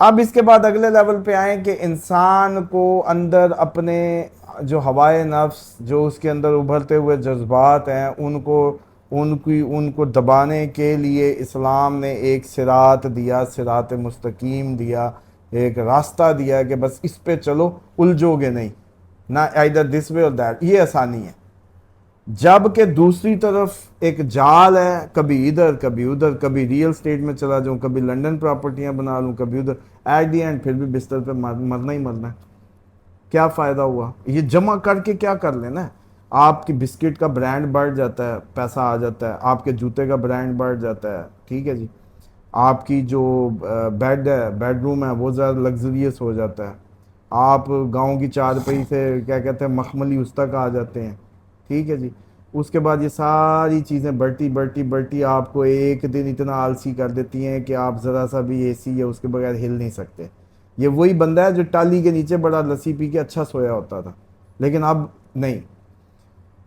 اب اس کے بعد اگلے لیول پہ آئیں کہ انسان کو اندر اپنے جو ہوائے نفس، جو اس کے اندر ابھرتے ہوئے جذبات ہیں، ان کو دبانے کے لیے اسلام نے ایک صراط دیا، صراط مستقیم دیا، ایک راستہ دیا کہ بس اس پہ چلو، الجھو گے نہیں، نہ either this way or that، یہ آسانی ہے۔ جبکہ دوسری طرف ایک جال ہے، کبھی ادھر کبھی ادھر، کبھی ریئل اسٹیٹ میں چلا جاؤں، کبھی لنڈن پراپرٹیاں بنا لوں، کبھی ادھر، ایٹ دی اینڈ پھر بھی بستر پہ مرنا ہی مرنا ہے۔ کیا فائدہ ہوا؟ یہ جمع کر کے کیا کر لینا ہے؟ آپ کی بسکٹ کا برانڈ بڑھ جاتا ہے، پیسہ آ جاتا ہے، آپ کے جوتے کا برانڈ بڑھ جاتا ہے، ٹھیک ہے جی، آپ کی جو بیڈ ہے، بیڈ روم ہے، وہ زیادہ لگزریس ہو جاتا ہے، آپ گاؤں کی چارپائی سے کیا کہتے ہیں مخملی اس تک آ جاتے ہیں، ٹھیک ہے جی۔ اس کے بعد یہ ساری چیزیں بڑھتی آپ کو ایک دن اتنا آلسی کر دیتی ہیں کہ آپ ذرا سا بھی اے سی یا اس کے بغیر ہل نہیں سکتے۔ یہ وہی بندہ ہے جو ٹالی کے نیچے بڑا لسی پی کے اچھا سویا ہوتا تھا، لیکن اب نہیں۔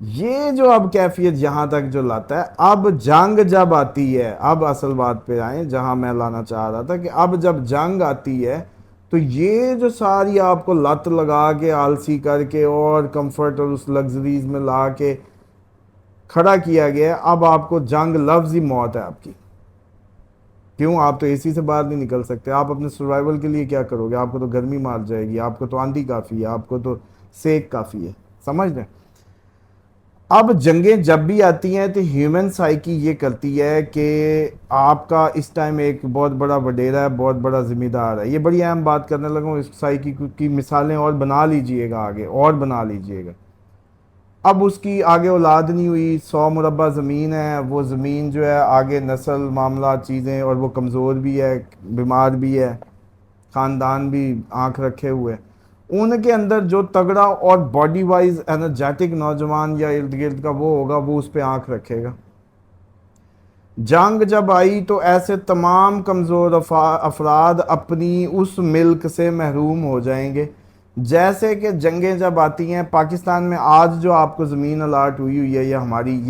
یہ جو اب کیفیت یہاں تک جو لاتا ہے، اب جنگ جب آتی ہے، اب اصل بات پہ آئیں جہاں میں لانا چاہ رہا تھا، کہ اب جب جنگ آتی ہے تو یہ جو ساری آپ کو لت لگا کے آلسی کر کے اور کمفرٹ اور اس لگزریز میں لا کے کھڑا کیا گیا ہے، اب آپ کو جنگ لفظ ہی موت ہے آپ کی۔ کیوں؟ آپ تو اے سی سے باہر نہیں نکل سکتے، آپ اپنے سروائیول کے لیے کیا کرو گے؟ آپ کو تو گرمی مار جائے گی، آپ کو تو آندھی کافی ہے، آپ کو تو سیک کافی ہے، سمجھ رہے ہیں؟ اب جنگیں جب بھی آتی ہیں تو ہیومن سائیکی یہ کرتی ہے کہ آپ کا اس ٹائم ایک بہت بڑا وڈیرا ہے، بہت بڑا ذمہ دار ہے۔ یہ بڑی اہم بات کرنے لگا ہوں، اس سائیکی کی مثالیں اور بنا لیجئے گا، آگے اور بنا لیجئے گا۔ اب اس کی آگے اولاد نہیں ہوئی، 100 مربع زمین ہے، وہ زمین جو ہے آگے نسل معاملات چیزیں، اور وہ کمزور بھی ہے، بیمار بھی ہے، خاندان بھی آنکھ رکھے ہوئے، ان کے اندر جو تگڑا اور باڈی وائز انرجیٹک نوجوان یا ارد گرد کا وہ ہوگا، وہ اس پہ آنکھ رکھے گا۔ جنگ جب آئی تو ایسے تمام کمزور افراد اپنی اس ملک سے محروم ہو جائیں گے۔ جیسے کہ جنگیں جب آتی ہیں، پاکستان میں آج جو آپ کو زمین الاٹ ہوئی ہے، یہ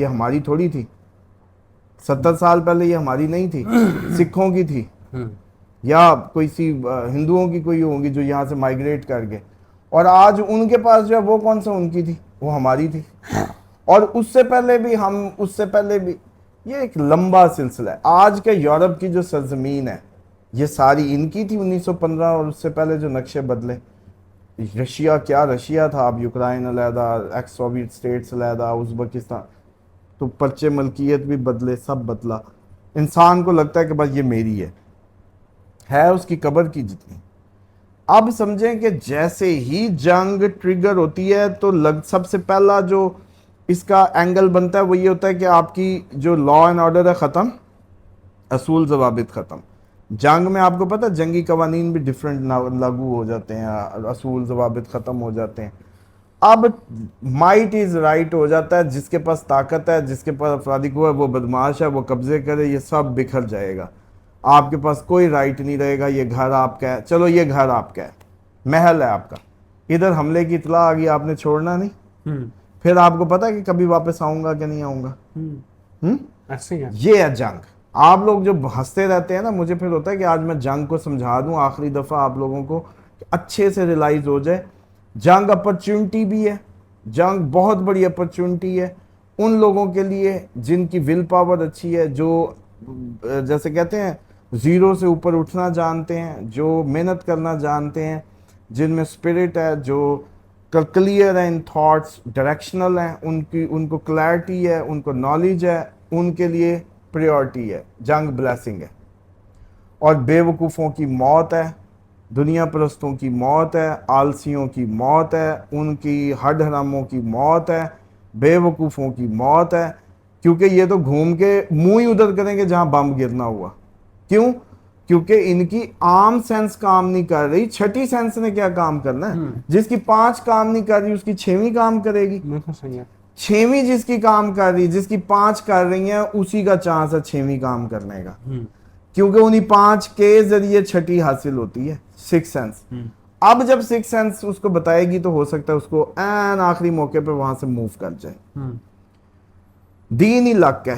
ہماری تھوڑی تھی۔ 70 سال پہلے یہ ہماری نہیں تھی، سکھوں کی تھی، یا کوئی سی ہندوؤں کی کوئی ہوں گی جو یہاں سے مائیگریٹ کر گئے، اور آج ان کے پاس جو ہے وہ کون سا ان کی تھی؟ وہ ہماری تھی۔ اور اس سے پہلے بھی یہ ایک لمبا سلسلہ ہے۔ آج کے یورپ کی جو سرزمین ہے، یہ ساری ان کی تھی 1915، اور اس سے پہلے جو نقشے بدلے، رشیا کیا رشیا تھا، اب یوکرائن علیحدہ، ایکس سوویت سٹیٹس علیحدہ، ازبکستان، تو پرچے ملکیت بھی بدلے، سب بدلا۔ انسان کو لگتا ہے کہ بس یہ میری ہے اس کی قبر کی جتنی۔ اب سمجھیں کہ جیسے ہی جنگ ٹریگر ہوتی ہے تو سب سے پہلا جو اس کا اینگل بنتا ہے وہ یہ ہوتا ہے کہ آپ کی جو لا اینڈ آرڈر ہے ختم، اصول ضوابط ختم۔ جنگ میں آپ کو پتہ جنگی قوانین بھی ڈیفرنٹ لاگو ہو جاتے ہیں، اصول ضوابط ختم ہو جاتے ہیں۔ اب مائٹ از رائٹ ہو جاتا ہے، جس کے پاس طاقت ہے، جس کے پاس افرادی قوت ہے، وہ بدماش ہے، وہ قبضے کرے، یہ سب بکھر جائے گا۔ آپ کے پاس کوئی رائٹ نہیں رہے گا، یہ گھر آپ کا ہے، چلو یہ گھر آپ کا ہے، محل ہے آپ کا، ادھر حملے کی اطلاع آ گئی، آپ نے چھوڑنا نہیں، پھر آپ کو پتا کہ کبھی واپس آؤں گا کہ نہیں آؤں گا۔ یہ ہے جنگ۔ آپ لوگ جو ہنستے رہتے ہیں نا، مجھے پھر ہوتا ہے کہ آج میں جنگ کو سمجھا دوں آخری دفعہ آپ لوگوں کو، کہ اچھے سے ریلائز ہو جائے جنگ اپرچونٹی بھی ہے، جنگ بہت بڑی اپرچونٹی ہے ان لوگوں کے لیے جن کی ول پاور اچھی ہے، جو جیسے کہتے ہیں زیرو سے اوپر اٹھنا جانتے ہیں، جو محنت کرنا جانتے ہیں، جن میں اسپرٹ ہے، جو کلیئر ہے ان تھاٹس، ڈائریکشنل ہیں، ان کو کلیئرٹی ہے، ان کو نالج ہے، ان کے لیے پریورٹی ہے، جنگ بلیسنگ ہے۔ اور بے وقوفوں کی موت ہے، دنیا پرستوں کی موت ہے، آلسیوں کی موت ہے، ان کی ہڈ حراموں کی موت ہے، بے وقوفوں کی موت ہے، کیونکہ یہ تو گھوم کے منہ ہی ادھر کریں گے جہاں بم گرنا ہوا۔ کیوں؟ کیونکہ ان کی عام سینس کام نہیں کر رہی، چھٹی سینس نے کیا کام کرنا ہے؟ جس کی 5 کام نہیں کر رہی اس کی 6ویں کام کرے گی، 6ویں جس کی کام کر رہی، جس کی 5 کر رہی ہیں، اسی کا چانس ہے 6ویں کام کرنے کا، کیونکہ انہی 5 کے ذریعے چھٹی حاصل ہوتی ہے، 6 سینس۔ اب جب 6 سینس اس کو بتائے گی تو ہو سکتا ہے اس کو آخری موقع پہ وہاں سے موو کر جائے۔ دین ہی لک ہے،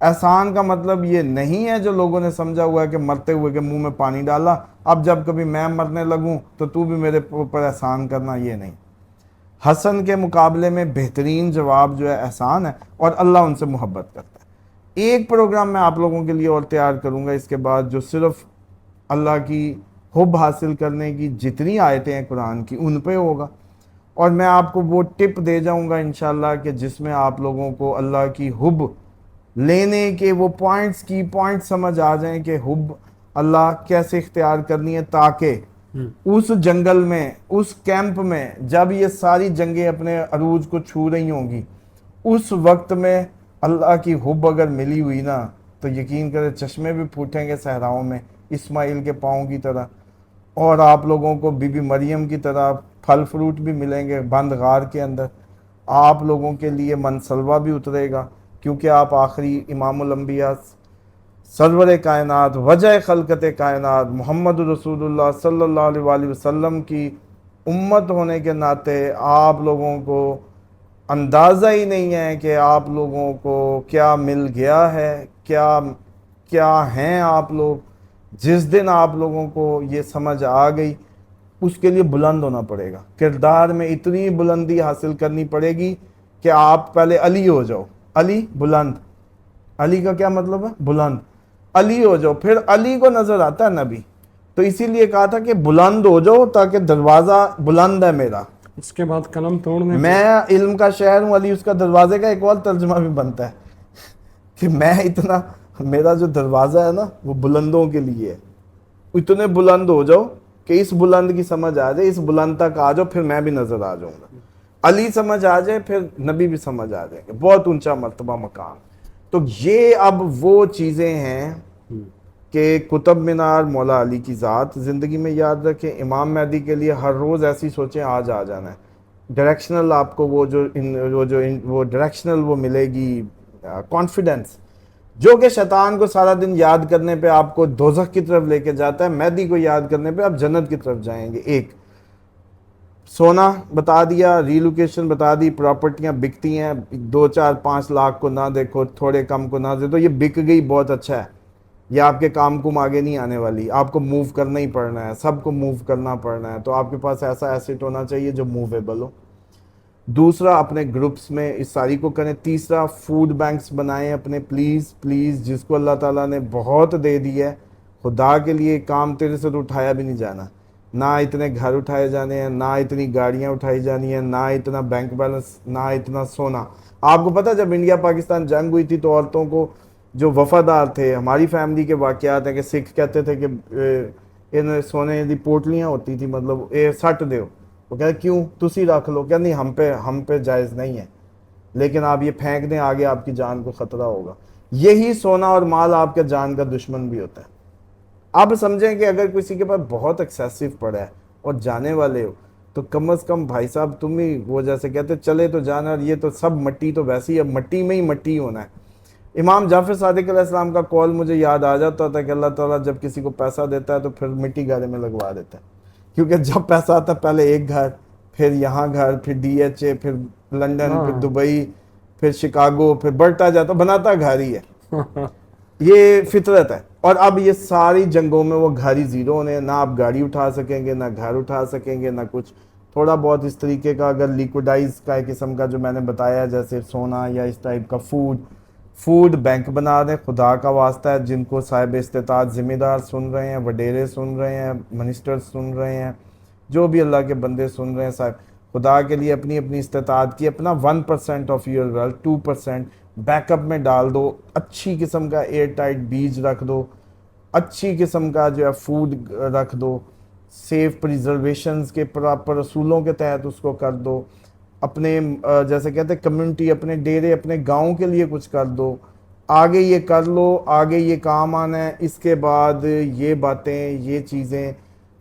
احسان کا مطلب یہ نہیں ہے جو لوگوں نے سمجھا ہوا ہے کہ مرتے ہوئے کے منہ میں پانی ڈالا، اب جب کبھی میں مرنے لگوں تو بھی میرے اوپر احسان کرنا، یہ نہیں۔ حسن کے مقابلے میں بہترین جواب جو ہے احسان ہے، اور اللہ ان سے محبت کرتا ہے۔ ایک پروگرام میں آپ لوگوں کے لیے اور تیار کروں گا اس کے بعد، جو صرف اللہ کی حب حاصل کرنے کی جتنی آیتیں ہیں قرآن کی ان پہ ہوگا، اور میں آپ کو وہ ٹپ دے جاؤں گا انشاءاللہ کہ جس میں آپ لوگوں کو اللہ کی حب لینے کے وہ پوائنٹس کی پوائنٹ سمجھ آ جائیں کہ حب اللہ کیسے اختیار کرنی ہے، تاکہ اس جنگل میں، اس کیمپ میں جب یہ ساری جنگیں اپنے عروج کو چھو رہی ہوں گی، اس وقت میں اللہ کی حب اگر ملی ہوئی نا تو یقین کرے چشمے بھی پھوٹیں گے صحراؤں میں اسماعیل کے پاؤں کی طرح، اور آپ لوگوں کو بی بی مریم کی طرح پھل فروٹ بھی ملیں گے بند غار کے اندر، آپ لوگوں کے لیے منصلوہ بھی اترے گا، کیونکہ آپ آخری امام الانبیاء، سرور کائنات، وجہ خلقت کائنات، محمد رسول اللہ صلی اللہ علیہ وآلہ وسلم کی امت ہونے کے ناطے آپ لوگوں کو اندازہ ہی نہیں ہے کہ آپ لوگوں کو کیا مل گیا ہے، کیا ہیں آپ لوگ۔ جس دن آپ لوگوں کو یہ سمجھ آ گئی، اس کے لیے بلند ہونا پڑے گا، کردار میں اتنی بلندی حاصل کرنی پڑے گی کہ آپ پہلے علی ہو جاؤ۔ علی بلند، علی کا کیا مطلب ہے؟ بلند، علی ہو جاؤ، پھر علی کو نظر آتا ہے نبی، تو اسی لیے کہا تھا کہ بلند ہو جاؤ تاکہ دروازہ بلند ہے میرا، اس کے بعد قلم توڑنے پہ میں علم کا شہر ہوں، علی اس کا دروازے کا ایک اور ترجمہ بھی بنتا ہے کہ میں اتنا، میرا جو دروازہ ہے نا وہ بلندوں کے لیے ہے، اتنے بلند ہو جاؤ کہ اس بلند کی سمجھ آ جائے، اس بلند تک آ جاؤ، پھر میں بھی نظر آ جاؤں گا، علی سمجھ آ جائے پھر نبی بھی سمجھ آ جائیں گے، بہت اونچا مرتبہ مقام۔ تو یہ اب وہ چیزیں ہیں کہ قطب مینار مولا علی کی ذات زندگی میں یاد رکھیں، امام مہدی کے لیے ہر روز ایسی سوچیں آج آ جانا ہے، ڈائریکشنل آپ کو وہ ڈائریکشنل وہ ملے گی کانفیڈنس، جو کہ شیطان کو سارا دن یاد کرنے پہ آپ کو دوزخ کی طرف لے کے جاتا ہے، مہدی کو یاد کرنے پہ آپ جنت کی طرف جائیں گے۔ ایک سونا بتا دیا، ریلوکیشن بتا دی، پراپرٹیاں بکتی ہیں، 2 4 5 لاکھ کو نہ دیکھو، تھوڑے کم کو نہ دیکھو، یہ بک گئی بہت اچھا ہے، یہ آپ کے کام کو آگے نہیں آنے والی، آپ کو موو کرنا ہی پڑنا ہے، سب کو موو کرنا پڑنا ہے، تو آپ کے پاس ایسا ایسٹ ہونا چاہیے جو موویبل ہو۔ دوسرا اپنے گروپس میں اس ساری کو کریں۔ تیسرا فوڈ بینکس بنائیں اپنے، پلیز پلیز، جس کو اللہ تعالیٰ نے بہت دے دی ہے، خدا کے لیے کام تیرے سے تو اٹھایا بھی نہیں جانا، نہ اتنے گھر اٹھائے جانے ہیں، نہ اتنی گاڑیاں اٹھائی جانی ہیں، نہ اتنا بینک بیلنس، نہ اتنا سونا۔ آپ کو پتہ جب انڈیا پاکستان جنگ ہوئی تھی تو عورتوں کو جو وفادار تھے، ہماری فیملی کے واقعات ہیں کہ سکھ کہتے تھے کہ ان سونے دی پوٹلیاں ہوتی تھی، مطلب اے سٹ دیو، وہ کہتے کیوں تسی رکھ لو، کہ نہیں ہم پہ جائز نہیں ہے، لیکن آپ یہ پھینک دیں آگے آپ کی جان کو خطرہ ہوگا۔ یہی سونا اور مال آپ کے جان کا دشمن بھی ہوتا ہے۔ اب سمجھیں کہ اگر کسی کے پاس بہت ایکسیسو پڑا ہے اور جانے والے ہو تو کم از کم بھائی صاحب تم ہی، وہ جیسے کہتے چلے تو جانا، اور یہ تو سب مٹی تو ویسی ہے، مٹی میں ہی مٹی ہونا ہے۔ امام جعفر صادق علیہ السلام کا قول مجھے یاد آ جاتا تھا کہ اللہ تعالیٰ جب کسی کو پیسہ دیتا ہے تو پھر مٹی گھڑے میں لگوا دیتا ہے، کیونکہ جب پیسہ آتا ہے پہلے ایک گھر، پھر یہاں گھر، پھر DHA، پھر لنڈن، پھر دبئی، پھر شکاگو، پھر بڑھتا جاتا، بناتا گھر ہی ہے، یہ فطرت ہے۔ اور اب یہ ساری جنگوں میں وہ گھر ہی زیرو ہونے ہیں، نہ آپ گاڑی اٹھا سکیں گے، نہ گھر اٹھا سکیں گے، نہ کچھ۔ تھوڑا بہت اس طریقے کا اگر لیکوڈائز کا ایک قسم کا جو میں نے بتایا جیسے سونا یا اس ٹائپ کا فوڈ بینک بنا دیں، خدا کا واسطہ ہے، جن کو صاحب استطاعت ذمہ دار سن رہے ہیں، وڈیرے سن رہے ہیں، منسٹر سن رہے ہیں، جو بھی اللہ کے بندے سن رہے ہیں، صاحب خدا کے لیے اپنی استطاعت کی اپنا 1% of your wealth, 2% back up میں ڈال دو، اچھی قسم کا ایئر ٹائٹ بیج رکھ دو، اچھی قسم کا جو ہے فوڈ رکھ دو، سیف پریزرویشنز کے پراپر اصولوں کے تحت اس کو کر دو، اپنے جیسے کہتے ہیں کمیونٹی، اپنے ڈیرے، اپنے گاؤں کے لیے کچھ کر دو، آگے یہ کر لو، آگے یہ کام آنا ہے، اس کے بعد یہ باتیں، یہ چیزیں،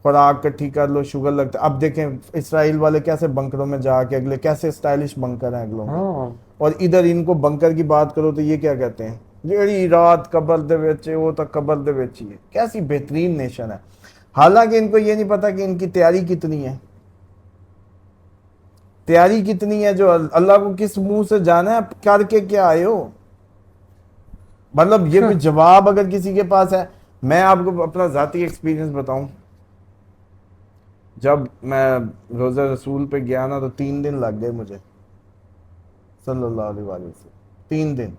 خوراک کٹھی کر لو، شوگر لگتا ہے۔ اب دیکھیں اسرائیل والے کیسے بنکروں میں جا کے اگلے کیسے سٹائلش بنکر ہیں اگلوں کے، اور ادھر ان کو بنکر کی بات کرو تو یہ کیا کہتے ہیں، جیڑی رات قبر دے وچ وہ تو قبر دے وچ ہی ہے۔ کیسی بہترین نیشن ہے، حالانکہ ان کو یہ نہیں پتا کہ ان کی تیاری کتنی ہے، تیاری کتنی ہے، جو اللہ کو کس منہ سے جانا ہے، کر کے کیا آئے ہو۔ مطلب یہ کوئی جواب اگر کسی کے پاس ہے. میں آپ کو اپنا ذاتی ایکسپیرینس بتاؤں, جب میں روزہ رسول پہ گیا نا تو 3 دن لگ گئے مجھے صلی اللہ علیہ وآلہ وسلم.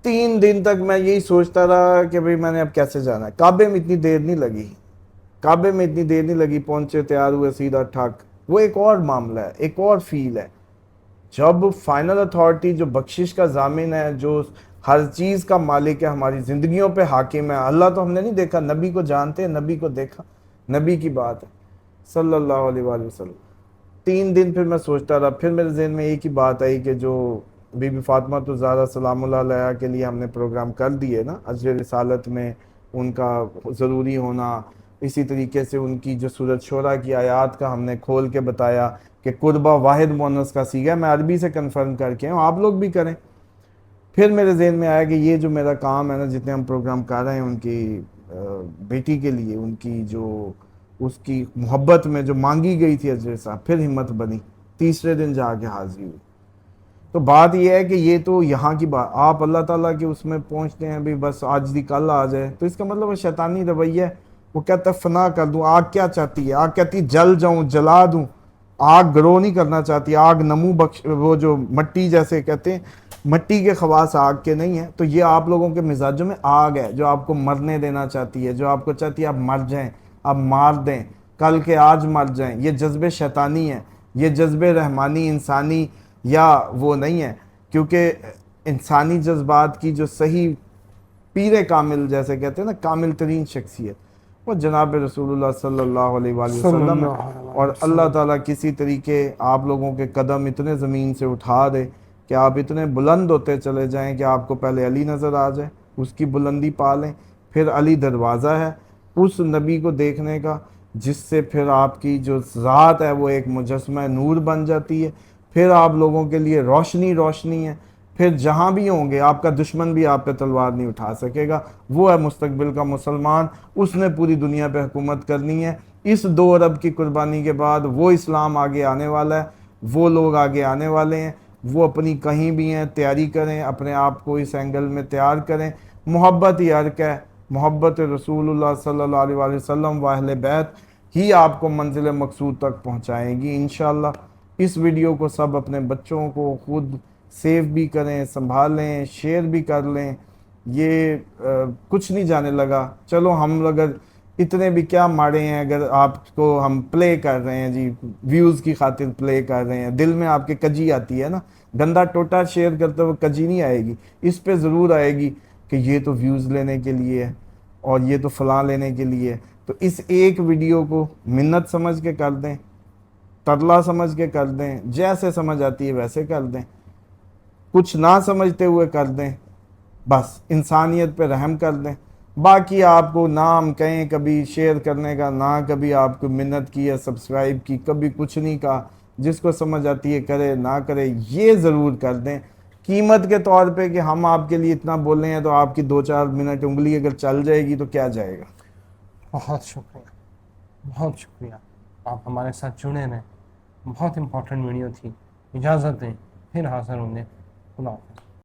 3 دن تک میں یہی سوچتا رہا کہ بھئی میں نے اب کیسے جانا ہے. کعبے میں اتنی دیر نہیں لگی, پہنچے, تیار ہوئے, سیدھا ٹھک. وہ ایک اور معاملہ ہے, ایک اور فیل ہے. جب فائنل اتھارٹی جو بخشش کا ضامن ہے, جو ہر چیز کا مالک ہے, ہماری زندگیوں پہ حاکم ہے. اللہ تو ہم نے نہیں دیکھا, نبی کو جانتے ہیں, نبی کو دیکھا, نبی کی بات ہے صلی اللہ علیہ وآلہ وسلم. 3 دن پھر میں سوچتا رہا. پھر میرے ذہن میں ایک ہی بات آئی کہ جو بی بی فاطمہ تو زہرا سلام اللہ علیہا کے لیے ہم نے پروگرام کر دیے نا, اجر رسالت میں ان کا ضروری ہونا, اسی طریقے سے ان کی جو سورۃ شعراء کی آیات کا ہم نے کھول کے بتایا کہ قربہ واحد مؤنث کا صیغہ ہے. میں عربی سے کنفرم کر کے ہوں, آپ لوگ بھی کریں. پھر میرے ذہن میں آیا کہ یہ جو میرا کام ہے نا, جتنے ہم پروگرام کر رہے ہیں ان کی بیٹی کے لیے, ان کی جو اس کی محبت میں جو مانگی گئی تھی اجر صاحب, پھر ہمت بنی, تیسرے دن جا کے حاضری ہوئی. تو بات یہ ہے کہ یہ تو یہاں کی بات, آپ اللہ تعالیٰ کے اس میں پہنچتے ہیں بھی بس آج دی کل آ جائے, تو اس کا مطلب ہے شیطانی رویہ ہے. وہ کہتا ہے فنا کر دوں. آگ کیا چاہتی ہے؟ آگ کہتی ہے جل جاؤں, جلا دوں. آگ گرو نہیں کرنا چاہتی, آگ نمو بخش, وہ جو مٹی جیسے کہتے ہیں, مٹی کے خواص آگ کے نہیں ہیں. تو یہ آپ لوگوں کے مزاجوں میں آگ ہے جو آپ کو مرنے دینا چاہتی ہے, جو آپ کو چاہتی ہے آپ مر جائیں, آپ مار دیں, کل کے آج مر جائیں. یہ جذبے شیطانی ہیں, یہ جذبے رحمانی انسانی یا وہ نہیں ہے. کیونکہ انسانی جذبات کی جو صحیح پیر کامل جیسے کہتے ہیں نا, کامل ترین شخصیت, وہ جناب رسول اللہ صلی اللہ علیہ وآلہ صلی وسلم ہے. اللہ علیہ اور اللہ وسلم. تعالیٰ کسی طریقے آپ لوگوں کے قدم اتنے زمین سے اٹھا دے کہ آپ اتنے بلند ہوتے چلے جائیں کہ آپ کو پہلے علی نظر آ جائے, اس کی بلندی پا لیں. پھر علی دروازہ ہے اس نبی کو دیکھنے کا, جس سے پھر آپ کی جو ذات ہے وہ ایک مجسمہ نور بن جاتی ہے. پھر آپ لوگوں کے لیے روشنی ہے. پھر جہاں بھی ہوں گے آپ کا دشمن بھی آپ پہ تلوار نہیں اٹھا سکے گا. وہ ہے مستقبل کا مسلمان, اس نے پوری دنیا پہ حکومت کرنی ہے. اس 2 ارب کی قربانی کے بعد وہ اسلام آگے آنے والا ہے, وہ لوگ آگے آنے والے ہیں. وہ اپنی کہیں بھی ہیں تیاری کریں, اپنے آپ کو اس اینگل میں تیار کریں. محبت ہی عرق ہے, محبت رسول اللہ صلی اللہ علیہ وآلہ وسلم و اہل بیت ہی آپ کو منزل مقصود تک پہنچائیں گی انشاءاللہ. اس ویڈیو کو سب اپنے بچوں کو خود سیو بھی کریں, سنبھالیں, شیئر بھی کر لیں. یہ کچھ نہیں جانے لگا. چلو ہم اگر اتنے بھی کیا ماڑے ہیں, اگر آپ کو ہم پلے کر رہے ہیں جی, ویوز کی خاطر پلے کر رہے ہیں, دل میں آپ کے کجی آتی ہے نا, گندا ٹوٹا شیئر کرتے ہوئے کجی نہیں آئے گی, اس پہ ضرور آئے گی کہ یہ تو ویوز لینے کے لیے ہے اور یہ تو فلاں لینے کے لیے. تو اس ایک ویڈیو کو منت سمجھ کے کر دیں, ترلا سمجھ کے کر دیں, جیسے سمجھ آتی ہے ویسے کر دیں, کچھ نہ سمجھتے ہوئے کر دیں, بس انسانیت پہ رحم کر دیں. باقی آپ کو نام کہیں کبھی شیئر کرنے کا, نہ کبھی آپ کو منت کی یا سبسکرائب کی, کبھی کچھ نہیں کہا. جس کو سمجھ آتی ہے کرے, نہ کرے, یہ ضرور کر دیں قیمت کے طور پہ کہ ہم آپ کے لیے اتنا بولے ہیں تو آپ کی 2-4 منٹ انگلی اگر چل جائے گی تو کیا جائے گا. بہت شکریہ, بہت شکریہ, آپ ہمارے ساتھ جڑے رہیں. بہت امپورٹنٹ ویڈیو تھی. اجازت دیں, پھر حاضر ہوں گے. خدا حافظ.